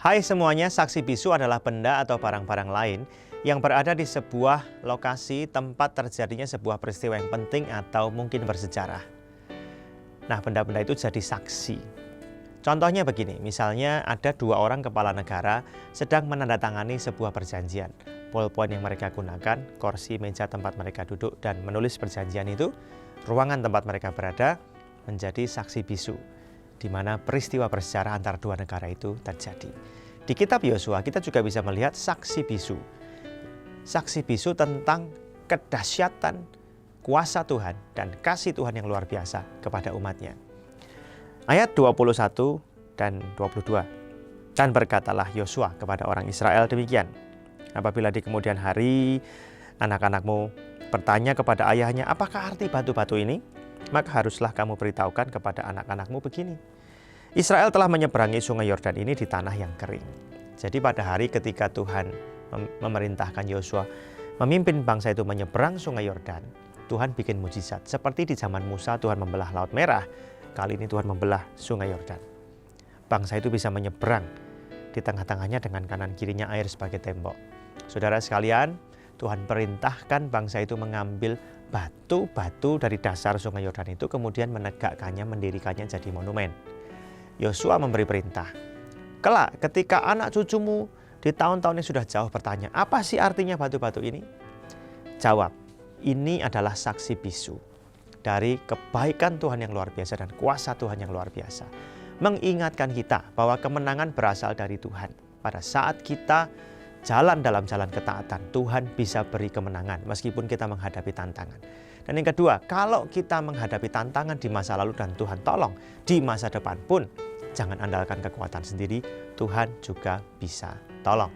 Hai semuanya, saksi bisu adalah benda atau barang-barang lain yang berada di sebuah lokasi tempat terjadinya sebuah peristiwa yang penting atau mungkin bersejarah. Nah, benda-benda itu jadi saksi. Contohnya begini, misalnya ada dua orang kepala negara sedang menandatangani sebuah perjanjian. Poin-poin yang mereka gunakan, kursi, meja tempat mereka duduk dan menulis perjanjian itu, ruangan tempat mereka berada menjadi saksi bisu, di mana peristiwa bersejarah antara dua negara itu terjadi. Di kitab Yosua kita juga bisa melihat saksi bisu. Saksi bisu tentang kedahsyatan kuasa Tuhan dan kasih Tuhan yang luar biasa kepada umatnya. Ayat 21 dan 22. Dan berkatalah Yosua kepada orang Israel demikian. Apabila di kemudian hari anak-anakmu bertanya kepada ayahnya, apakah arti batu-batu ini? Maka haruslah kamu beritahukan kepada anak-anakmu begini. Israel telah menyeberangi sungai Yordan ini di tanah yang kering. Jadi pada hari ketika Tuhan memerintahkan Yosua memimpin bangsa itu menyeberang sungai Yordan, Tuhan bikin mujizat. Seperti di zaman Musa Tuhan membelah Laut Merah, kali ini Tuhan membelah sungai Yordan. Bangsa itu bisa menyeberang, di tengah-tengahnya dengan kanan kirinya air sebagai tembok. Saudara sekalian, Tuhan perintahkan bangsa itu mengambil batu-batu dari dasar sungai Yordan itu, kemudian menegakkannya, mendirikannya jadi monumen. Yosua memberi perintah, kelak ketika anak cucumu di tahun-tahun yang sudah jauh bertanya, apa sih artinya batu-batu ini? Jawab, ini adalah saksi bisu dari kebaikan Tuhan yang luar biasa dan kuasa Tuhan yang luar biasa. Mengingatkan kita bahwa kemenangan berasal dari Tuhan. Pada saat kita jalan dalam jalan ketaatan, Tuhan bisa beri kemenangan meskipun kita menghadapi tantangan. Dan yang kedua, kalau kita menghadapi tantangan di masa lalu dan Tuhan tolong, di masa depan pun jangan andalkan kekuatan sendiri, Tuhan juga bisa tolong.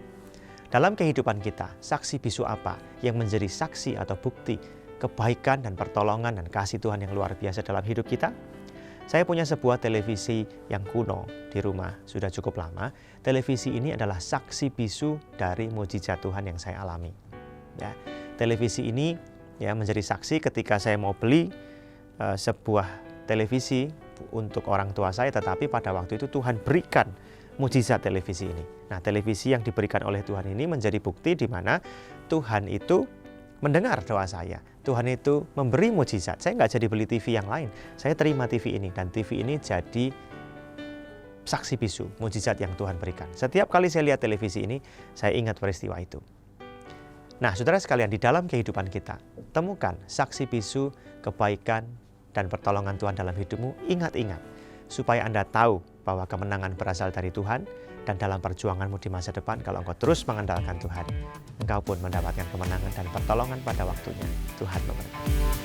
Dalam kehidupan kita, saksi bisu apa yang menjadi saksi atau bukti kebaikan dan pertolongan dan kasih Tuhan yang luar biasa dalam hidup kita? Saya punya sebuah televisi yang kuno di rumah, sudah cukup lama. Televisi ini adalah saksi bisu dari mujizat Tuhan yang saya alami. Ya, televisi ini ya menjadi saksi ketika saya mau beli sebuah televisi untuk orang tua saya, tetapi pada waktu itu Tuhan berikan mujizat televisi ini. Nah, televisi yang diberikan oleh Tuhan ini menjadi bukti di mana Tuhan itu mendengar doa saya. Tuhan itu memberi mujizat. Saya nggak jadi beli TV yang lain. Saya terima TV ini dan TV ini jadi saksi bisu mujizat yang Tuhan berikan. Setiap kali saya lihat televisi ini, saya ingat peristiwa itu. Nah, saudara sekalian, di dalam kehidupan kita, temukan saksi bisu kebaikan dan pertolongan Tuhan dalam hidupmu. Ingat-ingat supaya Anda tahu bahwa kemenangan berasal dari Tuhan. Dan dalam perjuanganmu di masa depan, kalau engkau terus mengandalkan Tuhan, engkau pun mendapatkan kemenangan dan pertolongan pada waktunya. Tuhan memberkati.